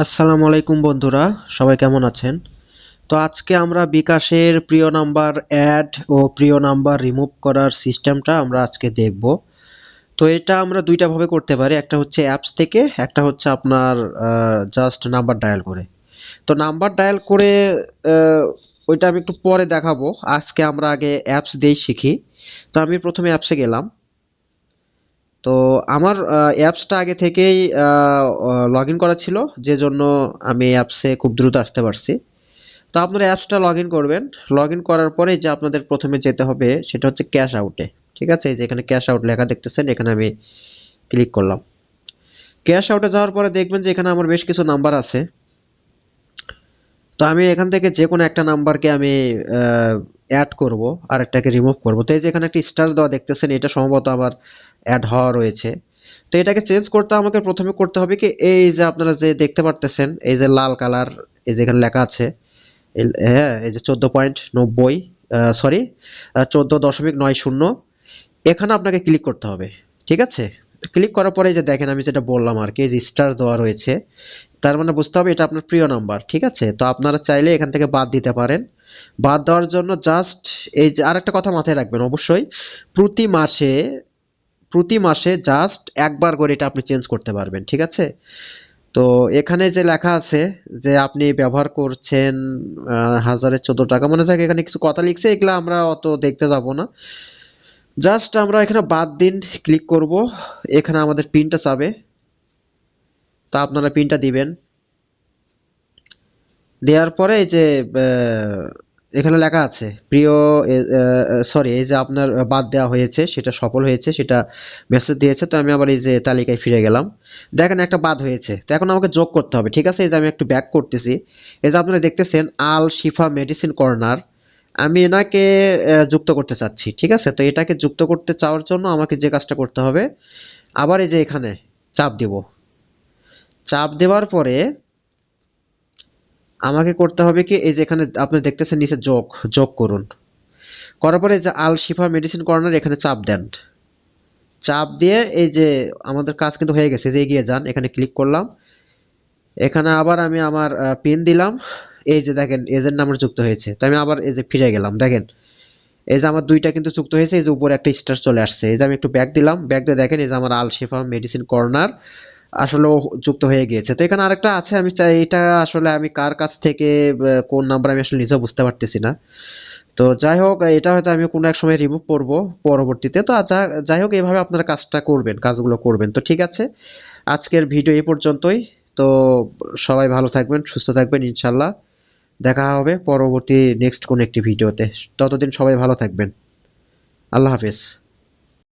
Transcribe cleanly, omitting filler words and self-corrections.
আসসালামু আলাইকুম বন্ধুরা, সবাই কেমন আছেন? তো আজকে আমরা বিকাশের প্রিয় নাম্বার অ্যাড ও প্রিয় নাম্বার রিমুভ করার সিস্টেমটা আমরা আজকে দেখব। তো এটা আমরা দুইটা ভাবে করতে পারি, একটা হচ্ছে অ্যাপস থেকে, একটা হচ্ছে আপনার জাস্ট নাম্বার ডায়াল করে। তো নাম্বার ডায়াল করে আহ, ওইটা আমি একটু পরে দেখাবো। আজকে আমরা আগে অ্যাপস দিয়েই শিখি। তো আমি প্রথমে অ্যাপসে গেলাম। তো আমার অ্যাপসটা আগে থেকেই লগ ইন করা ছিল, যে জন্য আমি অ্যাপসে খুব দ্রুত আসতে পারছি। তো আপনারা অ্যাপসটা লগ ইন করবেন। লগ ইন করার পরে যে আপনাদের প্রথমে যেতে হবে সেটা হচ্ছে ক্যাশ আউটে। ঠিক আছে, এই যে এখানে ক্যাশ আউট লেখা দেখতেছেন, এখানে আমি ক্লিক করলাম। ক্যাশ আউটে যাওয়ার পরে দেখবেন যে এখানে আমার বেশ কিছু নাম্বার আছে। তো আমি এখান থেকে যে কোনো একটা নাম্বারকে আমি অ্যাড করব, আর একটাকে রিমুভ করব। তো এই যে এখানে একটা স্টার দেওয়া দেখতেছেন, এটা সম্ভবত আমার অ্যাড হওয়া রয়েছে। তো এটাকে চেঞ্জ করতে আমাকে প্রথমে করতে হবে কি, এই যে আপনারা যে দেখতে পারতেছেন, এই যে লাল কালার, এই যে এখানে লেখা আছে, হ্যাঁ, এই যে 14.90, সরি, 14.90, এখানে আপনাকে ক্লিক করতে হবে। ঠিক আছে, ক্লিক করার পরে এই যে দেখেন আমি যেটা বললাম আর কি, এই যে স্টার দেওয়া রয়েছে, তার মানে বুঝতে হবে এটা আপনার প্রিয় নাম্বার। ঠিক আছে, তো আপনারা চাইলে এখান থেকে বাদ দিতে পারেন। বাদ দেওয়ার জন্য জাস্ট এই যে আরেকটা কথা মাথায় রাখবেন অবশ্যই, প্রতি মাসে প্রতি মাসে জাস্ট একবার করে এটা আপনি চেঞ্জ করতে পারবেন। ঠিক আছে, তো এখানে যে লেখা আছে যে আপনি ব্যবহার করছেন 1014 টাকা, মনে থাকে এখানে কিছু কথা লিখছে, এগুলো আমরা অত দেখতে যাব না। জাস্ট আমরা এখানে বাদ দিন ক্লিক করব। এখানে আমাদের পিনটা চাবে, তা আপনারা পিনটা দিবেন। দেওয়ার পরে এই যে এখানে লেখা আছে প্রিয়, সরি, এই যে আপনার বাদ দেওয়া হয়েছে সেটা সফল হয়েছে, সেটা মেসেজ দিয়েছে। তো আমি আবার এই যে তালিকায় ফিরে গেলাম, দেখেন একটা বাদ হয়েছে। তো এখন আমাকে যোগ করতে হবে। ঠিক আছে, এই যে আমি একটু ব্যাক করতেছি। এই যে আপনারা দেখতেছেন আল শিফা মেডিসিন কর্নার, আমি এনাকে যুক্ত করতে চাচ্ছি। ঠিক আছে, তো এটাকে যুক্ত করতে চাওয়ার জন্য আমাকে যে কাজটা করতে হবে, আবার এই যে এখানে চাপ দিব। চাপ দেওয়ার পরে আমাকে করতে হবে কি, এই যে এখানে আপনি দেখতেছেন নিচে যোগ, যোগ করুন। করার পরে এই যে আল শিফা মেডিসিন কর্নার, এখানে চাপ দেন। চাপ দিয়ে এই যে আমাদের কাজ কিন্তু হয়ে গেছে, যে এগিয়ে যান, এখানে ক্লিক করলাম। এখানে আবার আমি আমার পিন দিলাম। এই যে দেখেন এজেন্ট নাম্বার যুক্ত হয়েছে। তো আমি আবার এই যে ফিরে গেলাম, দেখেন এই যে আমার দুইটা কিন্তু যুক্ত হয়েছে, এই যে উপরে একটা স্টার চলে আসছে। এই যে আমি একটু ব্যাক দিলাম, ব্যাক দিয়ে দেখেন এই যে আমার আল শিফা মেডিসিন কর্নার আসলেও যুক্ত হয়ে গিয়েছে। তো এখানে আরেকটা আছে, আমি চাই এটা আসলে আমি কার কাছ থেকে কোন নাম্বার আমি আসলে নিজেও বুঝতে পারতেছি না। তো যাই হোক, এটা হয়তো আমি কোনো এক সময় রিমুভ করব পরবর্তীতে। তো যাই হোক, এইভাবে আপনারা কাজটা করবেন, কাজগুলো করবেন। তো ঠিক আছে, আজকের ভিডিও এই পর্যন্তই। তো সবাই ভালো থাকবেন, সুস্থ থাকবেন, ইনশাল্লাহ দেখা হবে পরবর্তী নেক্সট কোনো একটি ভিডিওতে। ততদিন সবাই ভালো থাকবেন। আল্লাহ হাফেজ।